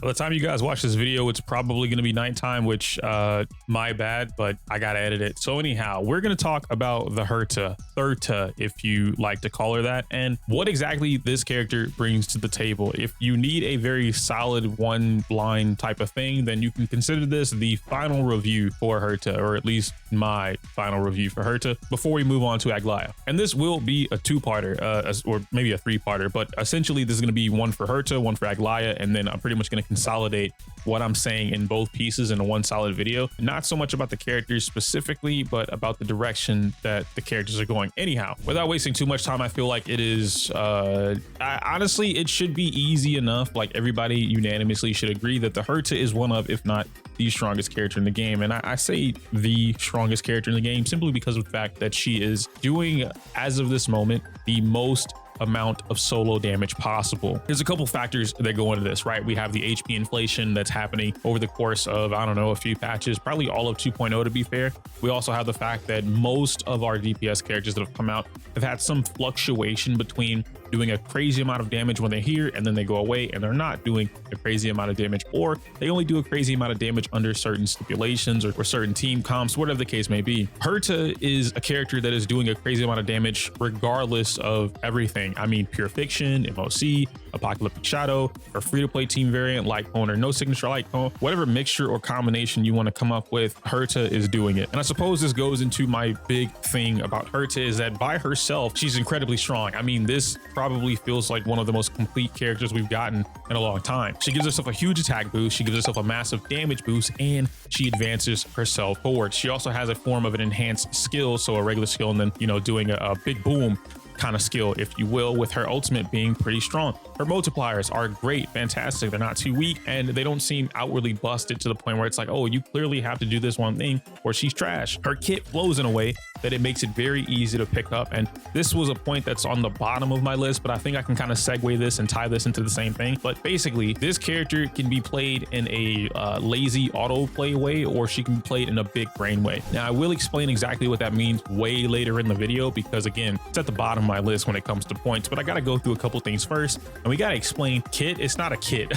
By the time you guys watch this video, it's probably going to be nighttime, which my bad, but I gotta edit it. So anyhow, we're going to talk about the Herta, Therta, if you like to call her that, and what exactly this character brings to the table. If you need a very solid one line type of thing, then you can consider this the final review for Herta, or at least my final review for Herta, before we move on to Aglaya. And this will be a two-parter, or maybe a three-parter, but essentially this is going to be one for Herta, one for Aglaya, and then I'm pretty much going to consolidate what I'm saying in both pieces in one solid video. Not so much about the characters specifically, but about the direction that the characters are going. Anyhow, without wasting too much time, I feel like it is honestly, it should be easy enough. Like, everybody unanimously should agree that the Herta is one of, if not the strongest character in the game. And I say the strongest character in the game simply because of the fact that she is doing, as of this moment, the most amount of solo damage possible. There's a couple factors that go into this, right? We have the HP inflation that's happening over the course of, I don't know, a few patches, probably all of 2.0 to be fair. We also have the fact that most of our DPS characters that have come out have had some fluctuation between doing a crazy amount of damage when they're here and then they go away and they're not doing a crazy amount of damage, or they only do a crazy amount of damage under certain stipulations or certain team comps, whatever the case may be. Herta is a character that is doing a crazy amount of damage regardless of everything. I mean, Pure Fiction, MOC, Apocalyptic Shadow, or free-to-play team variant, light cone or no signature light cone, whatever mixture or combination you want to come up with, Herta is doing it. And I suppose this goes into my big thing about Herta, is that by herself, she's incredibly strong. I mean, this probably feels like one of the most complete characters we've gotten in a long time. She gives herself a huge attack boost, she gives herself a massive damage boost, and she advances herself forward. She also has a form of an enhanced skill, so a regular skill and then, you know, doing a big boom kind of skill, if you will, with her ultimate being pretty strong. Her multipliers are great, fantastic. They're not too weak, and they don't seem outwardly busted to the point where it's like, oh, you clearly have to do this one thing or she's trash. Her kit flows in a way that it makes it very easy to pick up, and this was a point that's on the bottom of my list, but I think I can kind of segue this and tie this into the same thing. But basically, this character can be played in a lazy auto play way, or she can be played in a big brain way. Now, I will explain exactly what that means way later in the video, because again, it's at the bottom of my list when it comes to points, but I gotta go through a couple things first, and we gotta explain kit. It's not a kit.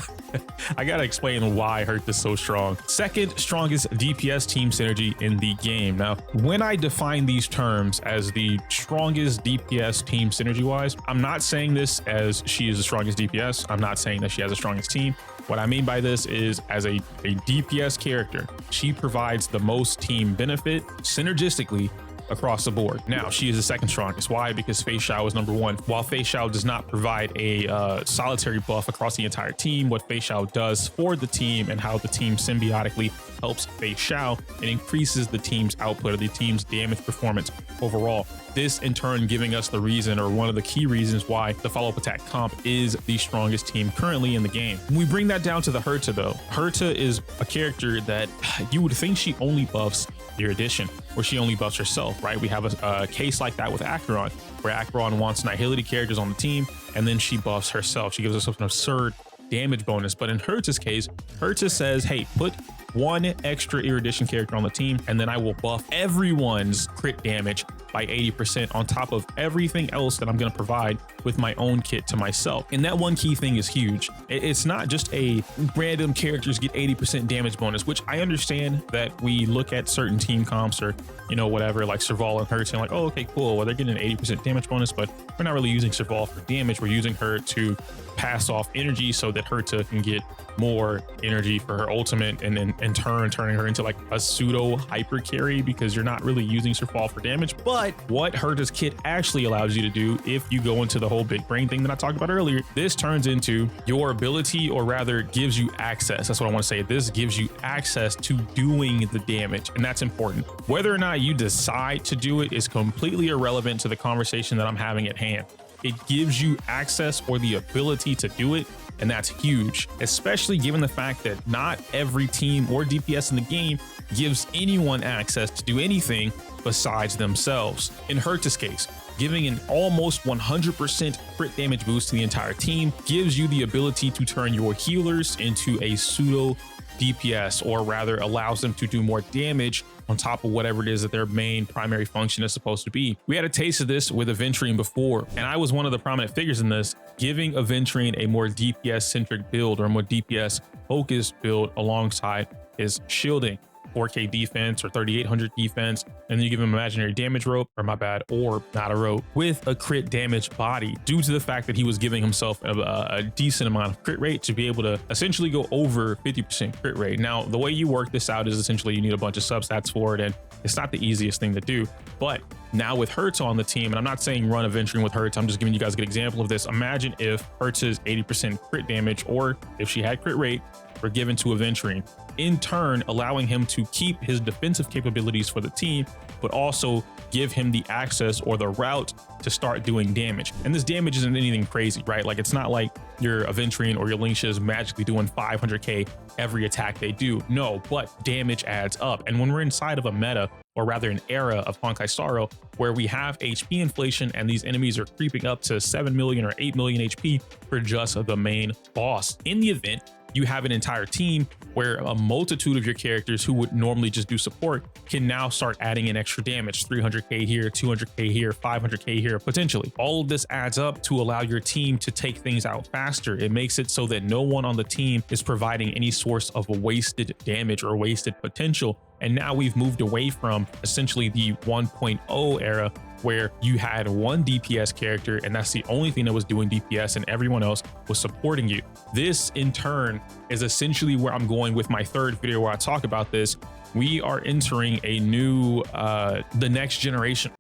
I gotta explain why Herta is so strong. Second strongest DPS team synergy in the game. Now, when I define these terms as the strongest DPS team synergy wise, I'm not saying this as she is the strongest DPS. I'm not saying that she has the strongest team. What I mean by this is, as a DPS character, she provides the most team benefit synergistically across the board. Now, she is the second strongest. Why? Because Fei Xiao is number one. While Fei Xiao does not provide a solitary buff across the entire team, what Fei Xiao does for the team and how the team symbiotically helps Fei Xiao, it increases the team's output, or the team's damage performance overall. This in turn giving us the reason, or one of the key reasons, why the follow-up attack comp is the strongest team currently in the game. When we bring that down to the Herta though, Herta is a character that you would think she only buffs Erudition, or she only buffs herself, right? We have a case like that with Acheron, where Acheron wants Nihility characters on the team, and then she buffs herself. She gives herself an absurd damage bonus. But in Herta's case, Herta says, hey, put one extra Erudition character on the team, and then I will buff everyone's crit damage by 80% on top of everything else that I'm going to provide with my own kit to myself. And that one key thing is huge. It's not just a random characters get 80% damage bonus, which I understand that we look at certain team comps, or, you know, whatever, like Serval and Herta, and like, oh, okay, cool, well, they're getting an 80% damage bonus, but we're not really using Serval for damage. We're using her to pass off energy so that Herta can get more energy for her ultimate, and then in turn turning her into like a pseudo hyper carry, because you're not really using Serval for damage. But what Herta's kit actually allows you to do, if you go into the whole big brain thing that I talked about earlier, this turns into your ability, or rather gives you access. That's what I want to say. This gives you access to doing the damage, and that's important. Whether or not you decide to do it is completely irrelevant to the conversation that I'm having at hand. It gives you access, or the ability to do it, and that's huge, especially given the fact that not every team or DPS in the game gives anyone access to do anything besides themselves. In Herta's case, giving an almost 100% crit damage boost to the entire team gives you the ability to turn your healers into a pseudo DPS, or rather allows them to do more damage on top of whatever it is that their main primary function is supposed to be. We had a taste of this with Aventurine before, and I was one of the prominent figures in this, giving Aventurine a more DPS centric build, or a more DPS focused build alongside his shielding. 4K defense or 3800 defense, and then you give him imaginary damage rope, or my bad, or not a rope, with a crit damage body, due to the fact that he was giving himself a decent amount of crit rate to be able to essentially go over 50% crit rate. Now, the way you work this out is essentially you need a bunch of substats for it, and it's not the easiest thing to do. But now with Herta on the team, and I'm not saying run Aventurine with Herta, I'm just giving you guys a good example of this. Imagine if Herta's 80% crit damage, or if she had crit rate, were given to Aventurine, in turn allowing him to keep his defensive capabilities for the team, but also give him the access or the route to start doing damage. And this damage isn't anything crazy, right? Like, it's not like your Aventurine or your Lingsha is magically doing 500k every attack they do. No, but damage adds up. And when we're inside of a meta, or rather an era of Honkai Star Rail, where we have HP inflation and these enemies are creeping up to 7 million or 8 million HP for just the main boss, in the event you have an entire team where a multitude of your characters who would normally just do support can now start adding in extra damage, 300k here, 200k here, 500k here, potentially. All of this adds up to allow your team to take things out faster. It makes it so that no one on the team is providing any source of wasted damage or wasted potential. And now we've moved away from essentially the 1.0 era, where you had one DPS character and that's the only thing that was doing DPS and everyone else was supporting you. This in turn is essentially where I'm going with my third video where I talk about this. We are entering a new, the next generation.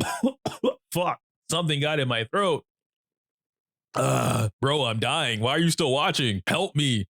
Fuck, something got in my throat. Bro, I'm dying. Why are you still watching? Help me.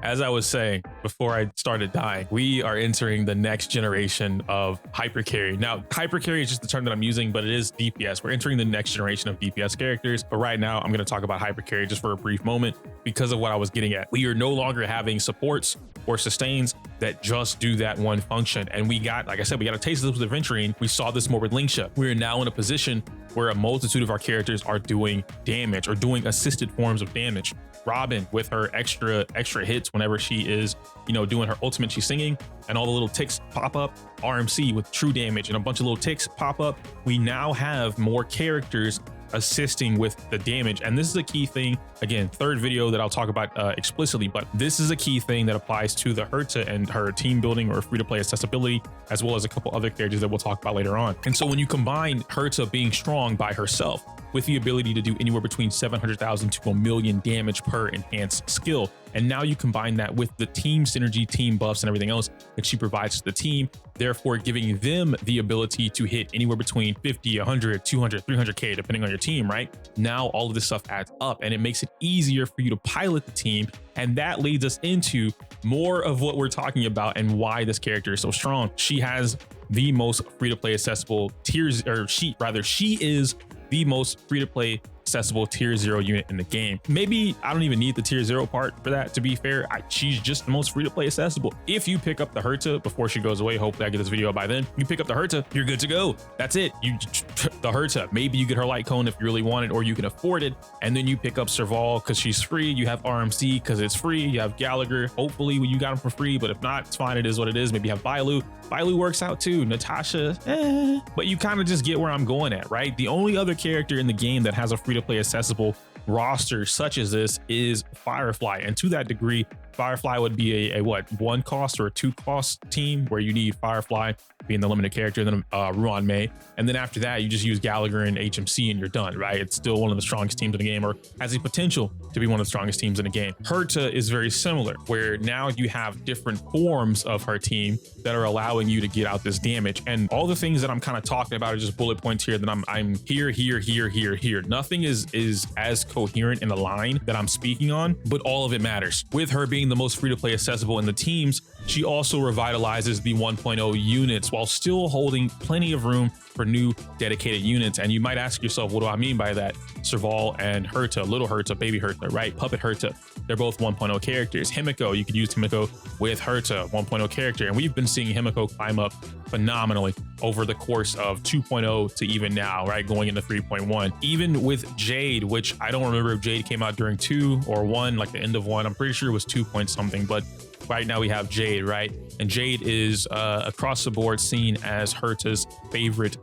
As I was saying before I started dying, we are entering the next generation of hypercarry. Now, hypercarry is just the term that I'm using, but it is DPS. We're entering the next generation of DPS characters. But right now, I'm going to talk about hypercarry just for a brief moment because of what I was getting at. We are no longer having supports or sustains that just do that one function. And we got, like I said, we got a taste of this with Aventurine. We saw this more with Lingsha. We are now in a position where a multitude of our characters are doing damage or doing assisted forms of damage. Robin with her extra hits whenever she is, doing her ultimate, she's singing, and all the little ticks pop up. RMC with true damage and a bunch of little ticks pop up. We now have more characters assisting with the damage, and this is a key thing. Again, third video that I'll talk about explicitly, but this is a key thing that applies to the Herta and her team building or free-to-play accessibility, as well as a couple other characters that we'll talk about later on. And so when you combine Herta being strong by herself with the ability to do anywhere between 700,000 to 1 million damage per enhanced skill, and now you combine that with the team synergy, team buffs, and everything else that she provides to the team, therefore giving them the ability to hit anywhere between 50, 100, 200, 300k, depending on your team, right? Now all of this stuff adds up, and it makes it easier for you to pilot the team. And that leads us into more of what we're talking about and why this character is so strong. She has the most free-to-play accessible tiers, or she is the most free-to-play accessible tier 0 unit in the game. Maybe I don't even need the tier 0 part for that, to be fair. She's just the most free-to-play accessible. If you pick up the Herta before she goes away, hopefully I get this video out by then, you pick up the Herta, you're good to go. That's it. The Herta, maybe you get her light cone if you really want it or you can afford it, and then you pick up Serval because she's free. You have RMC because it's free. You have Gallagher, hopefully you got him for free, but if not, it's fine. It is what it is. Maybe you have Bailu. Bailu works out too. Natasha, but you kind of just get where I'm going at, right? The only other character in the game that has a free-to-play accessible roster such as this is Firefly, and to that degree, Firefly would be a what, 1 cost or a 2 cost team, where you need Firefly being the limited character, then Ruan May, and then after that you just use Gallagher and HMC and you're done, right? It's still one of the strongest teams in the game, or has the potential to be one of the strongest teams in the game. Herta is very similar, where now you have different forms of her team that are allowing you to get out this damage, and all the things that I'm kind of talking about are just bullet points here that I'm here. Nothing is as coherent in the line that I'm speaking on, but all of it matters. With her being the most free-to-play accessible in the teams, she also revitalizes the 1.0 units while still holding plenty of room for new dedicated units. And you might ask yourself, what do I mean by that? Serval and Herta, little Herta, baby Herta, right? Puppet Herta, they're both 1.0 characters. Himiko, you could use Himiko with Herta, 1.0 character. And we've been seeing Himiko climb up phenomenally over the course of 2.0 to even now, right? Going into 3.1. Even with Jade, which I don't remember if Jade came out during 2 or 1, like the end of 1. I'm pretty sure it was 2 point something, but right now we have Jade, right? And Jade is across the board seen as Herta's favorite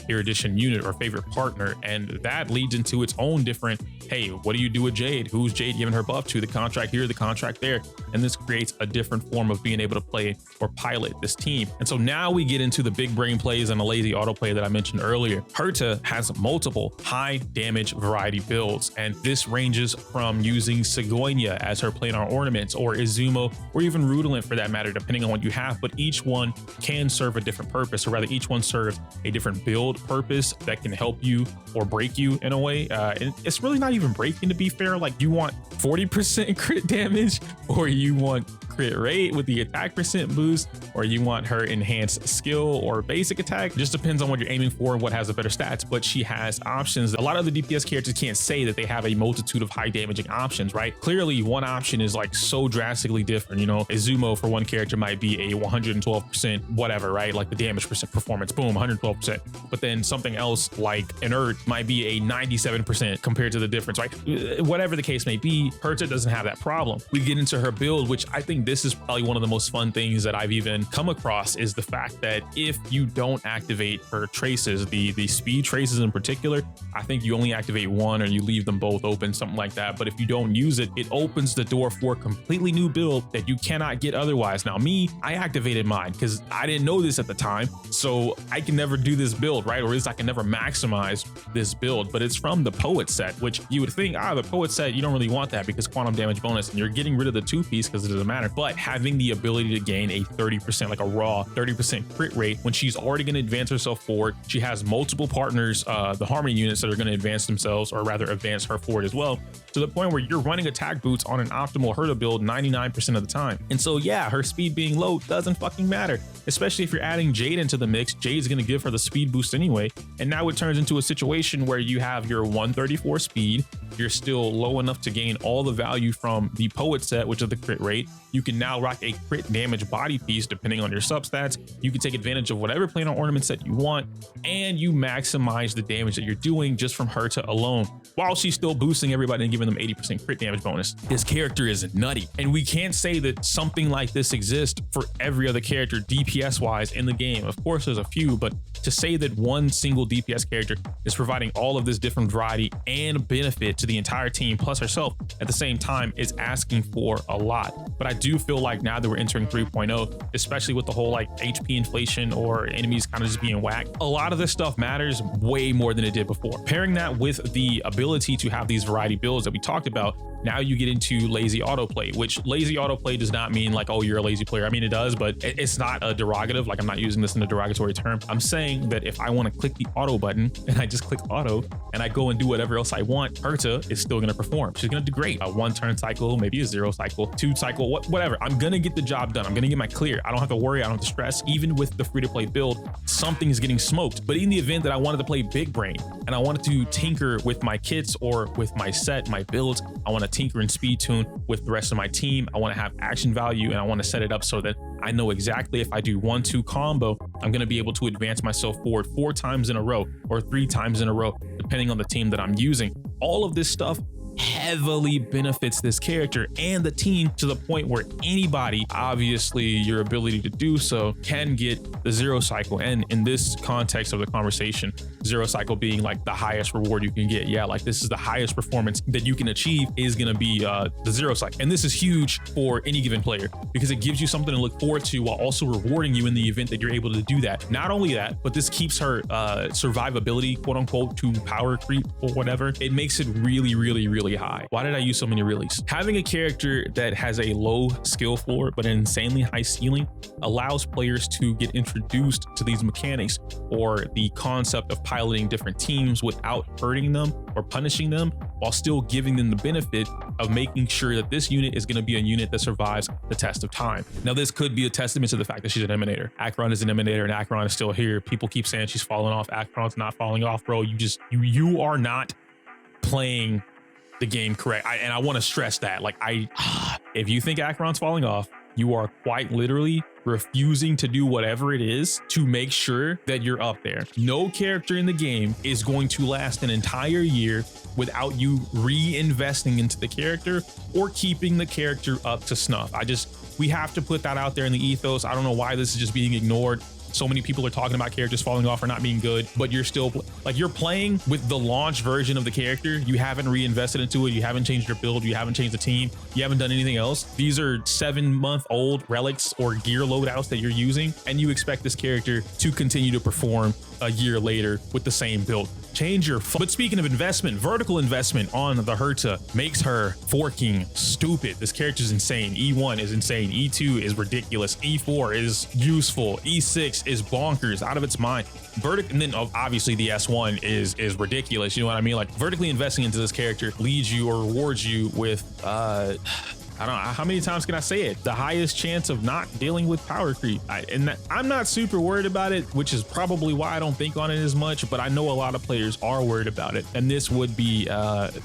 Erudition unit or favorite partner, and that leads into its own different, hey, what do you do with Jade? Who's Jade giving her buff to? The contract here, the contract there. And this creates a different form of being able to play or pilot this team. And so now we get into the big brain plays and the lazy autoplay that I mentioned earlier. Herta has multiple high damage variety builds, and this ranges from using Sigonia as her planar ornaments, or Izumo, or even Rudolent for that matter, depending on what you have, but each one can serve a different purpose, or rather each one serves a different build purpose that can help you or break you in a way. And it's really not even breaking, to be fair. Like, you want 40% crit damage, or you want crit rate with the attack percent boost, or you want her enhanced skill or basic attack. It just depends on what you're aiming for and what has the better stats, but she has options. A lot of the DPS characters can't say that they have a multitude of high damaging options, right? Clearly one option is like so drastically different. You know, Izumo for one character might be a 112% whatever, right? Like the damage performance, boom, 112%. But then something else like Inert might be a 97% compared to the difference, right? Whatever the case may be, Herta doesn't have that problem. We get into her build, which I think this is probably one of the most fun things that I've even come across, is the fact that if you don't activate her traces, the speed traces in particular, I think you only activate one or you leave them both open, something like that. But if you don't use it, it opens the door for a completely new build that you cannot get otherwise. Now me, I activated mine because I didn't know this at the time, so I can never do this build, right? Or at least I can never maximize this build, but it's from the Poet set, which you would think, the Poet set, you don't really want that because quantum damage bonus, and you're getting rid of the 2-piece because it doesn't matter. But having the ability to gain a 30%, like a raw 30% crit rate when she's already going to advance herself forward. She has multiple partners, the Harmony units, that are going to advance themselves, or rather advance her forward as well, to the point where you're running attack boots on an optimal Herta build 99% of the time. And so yeah, her speed being low doesn't fucking matter, especially if you're adding Jade into the mix. Jade's going to give her the speed boost anyway. And now it turns into a situation where you have your 134 speed, you're still low enough to gain all the value from the Poet set, which is the crit rate. You can now rock a crit damage body piece depending on your substats. You can take advantage of whatever planar ornament set you want, and you maximize the damage that you're doing just from Herta alone, while she's still boosting everybody and giving them 80% crit damage bonus. This character is nutty, and we can't say that something like this exists for every other character DPS wise in the game. Of course there's a few, but to say that one single DPS character is providing all of this different variety and benefit to the entire team plus herself at the same time is asking for a lot. But I do feel like now that we're entering 3.0, especially with the whole like HP inflation or enemies kind of just being whacked, a lot of this stuff matters way more than it did before. Pairing that with the ability to have these variety builds that we talked about, now you get into lazy autoplay, which lazy autoplay does not mean like, oh, you're a lazy player. I mean, it does, but it's not a derogative. Like, I'm not using this in a derogatory term. I'm saying that if I want to click the auto button and I just click auto and I go and do whatever else I want, Herta is still going to perform. She's going to do great. A 1 turn cycle, maybe a 0 cycle, 2 cycle, whatever. I'm going to get the job done. I'm going to get my clear. I don't have to worry. I don't have to stress. Even with the free-to-play build, something is getting smoked. But in the event that I wanted to play big brain and I wanted to tinker with my kits or with my set, my builds, I want to tinker and speed tune with the rest of my team. I want to have action value, and I want to set it up so that I know exactly if I do 1-2 combo, I'm going to be able to advance myself forward 4 times in a row or 3 times in a row, depending on the team that I'm using. All of this stuff heavily benefits this character and the team, to the point where anybody, obviously your ability to do so, can get the 0 cycle. And in this context of the conversation, 0 cycle being like the highest reward you can get. Yeah, like this is the highest performance that you can achieve, is going to be the 0 cycle. And this is huge for any given player because it gives you something to look forward to while also rewarding you in the event that you're able to do that. Not only that, but this keeps her survivability, quote unquote, to power creep or whatever. It makes it really, really, really high. Why did I use so many reallys? Having a character that has a low skill floor but an insanely high ceiling allows players to get introduced to these mechanics or the concept of piloting different teams without hurting them or punishing them, while still giving them the benefit of making sure that this unit is going to be a unit that survives the test of time. Now, this could be a testament to the fact that she's an Emanator. Acheron is an Emanator and Acheron is still here. People keep saying she's falling off. Acheron's not falling off, bro. You are not playing the game correct. And I want to stress that, like, if you think Acheron's falling off, you are quite literally refusing to do whatever it is to make sure that you're up there. No character in the game is going to last an entire year without you reinvesting into the character or keeping the character up to snuff. We have to put that out there in the ethos. I don't know why this is just being ignored. So many people are talking about characters falling off or not being good, but you're still like, you're playing with the launch version of the character. You haven't reinvested into it. You haven't changed your build. You haven't changed the team. You haven't done anything else. These are 7-month-old relics or gear loadouts that you're using, and you expect this character to continue to perform a year later with the same build. Change your but speaking of investment, vertical investment on the Herta makes her forking stupid. This character is insane. E1 is insane. E2 is ridiculous. E4 is useful. E6 is bonkers, out of its mind. And then obviously the S1 is ridiculous. You know what I mean? Like, vertically investing into this character leads you or rewards you with I don't know how many times can I say it, the highest chance of not dealing with power creep. I'm not super worried about it, which is probably why I don't think on it as much, but I know a lot of players are worried about it, and this would be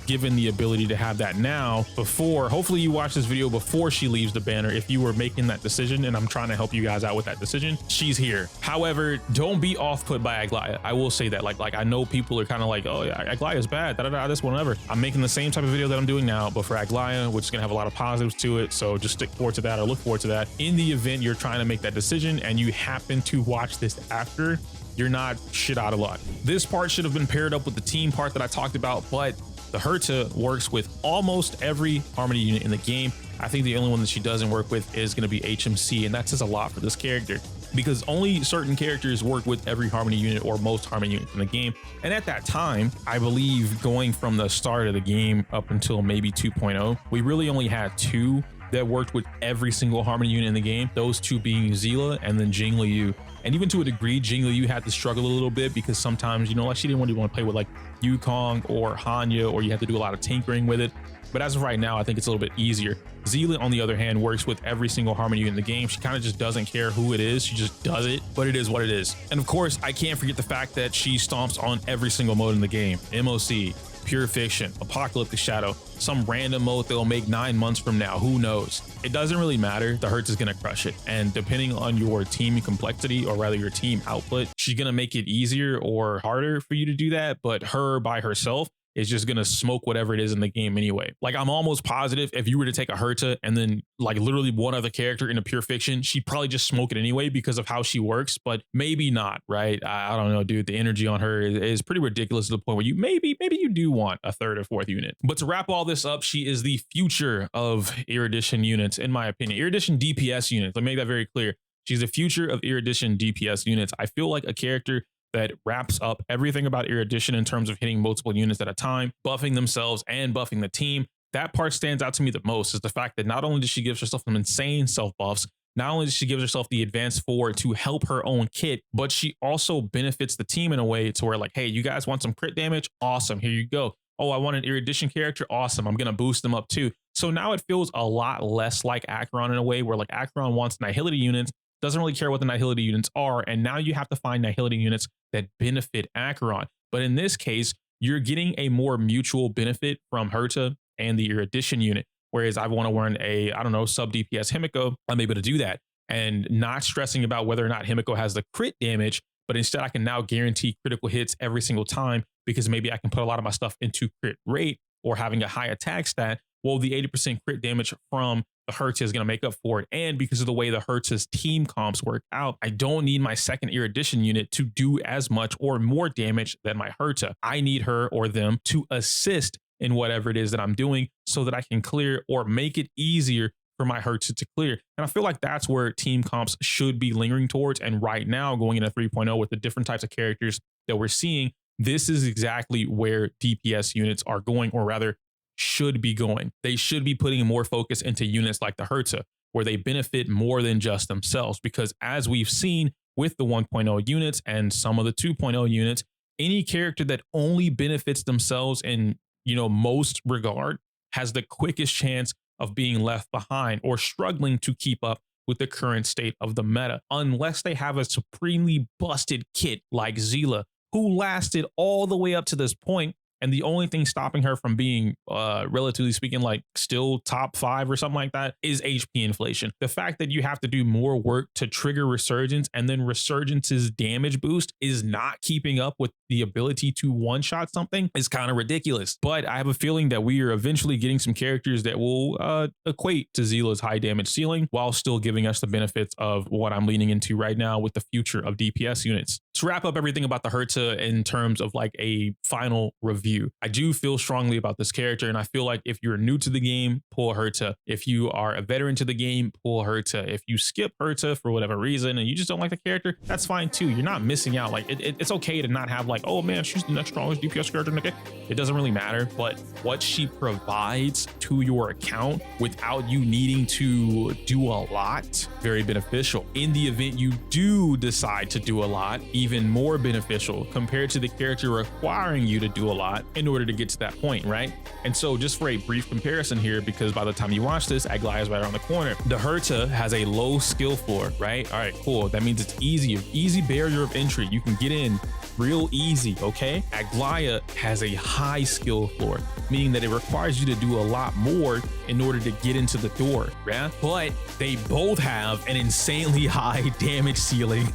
given the ability to have that now. Before, hopefully you watch this video before she leaves the banner. If you were making that decision, and I'm trying to help you guys out with that decision, she's here. However, don't be off put by Aglaia. I will say that, like I know people are kind of like, oh yeah, Aglaia is bad, this whatever. I'm making the same type of video that I'm doing now, but for Aglaia, which is gonna have a lot of positives to it, so just stick forward to that or look forward to that. In the event you're trying to make that decision and you happen to watch this after, you're not shit out of luck. This part should have been paired up with the team part that I talked about, but the Herta works with almost every Harmony unit in the game. I think the only one that she doesn't work with is going to be HMC, and that says a lot for this character, because only certain characters work with every Harmony unit or most Harmony units in the game. And at that time, I believe going from the start of the game up until maybe 2.0, we really only had 2 that worked with every single Harmony unit in the game, those 2 being Zila and then Jing Liu. And even to a degree, Jing Liu had to struggle a little bit because sometimes, you know, like she didn't really want to play with like Yukong or Hanya, or you have to do a lot of tinkering with it. But as of right now, I think it's a little bit easier. Zila, on the other hand, works with every single Harmony unit in the game. She kind of just doesn't care who it is. She just does it, but it is what it is. And of course, I can't forget the fact that she stomps on every single mode in the game. MOC, Pure Fiction, Apocalyptic Shadow, some random mode they'll make 9 months from now, who knows? It doesn't really matter. The Hertz is gonna crush it. And depending on your team complexity, or rather your team output, she's gonna make it easier or harder for you to do that. But her by herself is just gonna smoke whatever it is in the game anyway. Like, I'm almost positive if you were to take a Herta and then like literally one other character in a Pure Fiction, she'd probably just smoke it anyway because of how she works, but maybe not, right? I don't know, dude. The energy on her is pretty ridiculous to the point where you maybe you do want a 3rd or 4th unit. But to wrap all this up, she is the future of Erudition units, in my opinion. Erudition DPS units, let me make that very clear. She's the future of Erudition DPS units. I feel like a character that wraps up everything about Erudition in terms of hitting multiple units at a time, buffing themselves and buffing the team. That part stands out to me the most, is the fact that not only does she give herself some insane self buffs, not only does she give herself the advanced 4 to help her own kit, but she also benefits the team in a way to where, like, hey, you guys want some crit damage? Awesome, here you go. Oh, I want an Erudition character? Awesome, I'm gonna boost them up too. So now it feels a lot less like Acheron in a way where like Acheron wants Nihility units, doesn't really care what the Nihility units are, and now you have to find Nihility units that benefit Acheron. But in this case, you're getting a more mutual benefit from Herta and the Erudition unit. Whereas I want to run a, I don't know, sub DPS Himiko, I'm able to do that and not stressing about whether or not Himiko has the crit damage, but instead I can now guarantee critical hits every single time because maybe I can put a lot of my stuff into crit rate or having a high attack stat. Well, the 80% crit damage from the Herta is going to make up for it. And because of the way the Herta's team comps work out, I don't need my second Erudition unit to do as much or more damage than my Herta. I need her or them to assist in whatever it is that I'm doing so that I can clear or make it easier for my Herta to clear. And I feel like that's where team comps should be lingering towards. And right now, going into 3.0 with the different types of characters that we're seeing, this is exactly where DPS units are going, or rather should be going. They should be putting more focus into units like the Herta, where they benefit more than just themselves. Because as we've seen with the 1.0 units and some of the 2.0 units, any character that only benefits themselves in, you know, most regard has the quickest chance of being left behind or struggling to keep up with the current state of the meta, unless they have a supremely busted kit like Zila, who lasted all the way up to this point And the only thing stopping her from being, relatively speaking, like still top 5 or something like that is HP inflation. The fact that you have to do more work to trigger Resurgence, and then Resurgence's damage boost is not keeping up with the ability to one-shot something is kind of ridiculous. But I have a feeling that we are eventually getting some characters that will equate to Zila's high damage ceiling while still giving us the benefits of what I'm leaning into right now with the future of DPS units. To wrap up everything about the Herta in terms of like a final review, I do feel strongly about this character, and I feel like if you're new to the game, pull Herta. If you are a veteran to the game, pull Herta. If you skip Herta for whatever reason and you just don't like the character, that's fine too. You're not missing out. Like it's okay to not have like, oh man, she's the next strongest DPS character in the game. It doesn't really matter, but what she provides to your account without you needing to do a lot, very beneficial. In the event you do decide to do a lot, even more beneficial compared to the character requiring you to do a lot in order to get to that point, right? And so just for a brief comparison here, because by the time you watch this, Aglaia is right around the corner. The Herta has a low skill floor, right? All right, cool. That means it's easy barrier of entry. You can get in real easy, okay? Aglaia has a high skill floor, meaning that it requires you to do a lot more in order to get into the door, yeah? But they both have an insanely high damage ceiling.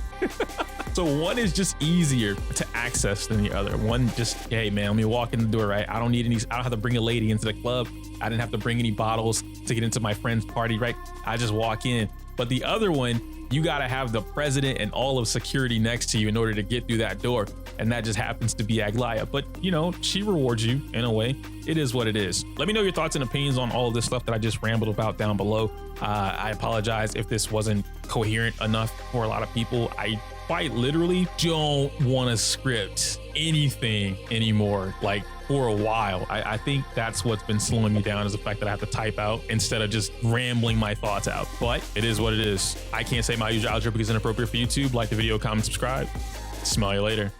So one is just easier to access than the other. One just, hey man, let me walk in the door, right? I don't have to bring a lady into the club. I didn't have to bring any bottles to get into my friend's party, right? I just walk in. But the other one, you gotta have the president and all of security next to you in order to get through that door. And that just happens to be Aglaia. But you know, she rewards you in a way. It is what it is. Let me know your thoughts and opinions on all of this stuff that I just rambled about down below. I apologize if this wasn't coherent enough for a lot of people. I quite literally don't want to script anything anymore, like for a while. I think that's what's been slowing me down, is the fact that I have to type out instead of just rambling my thoughts out. But it is what it is. I can't say my usual outro because it's inappropriate for YouTube. Like the video, comment, subscribe. Smell you later.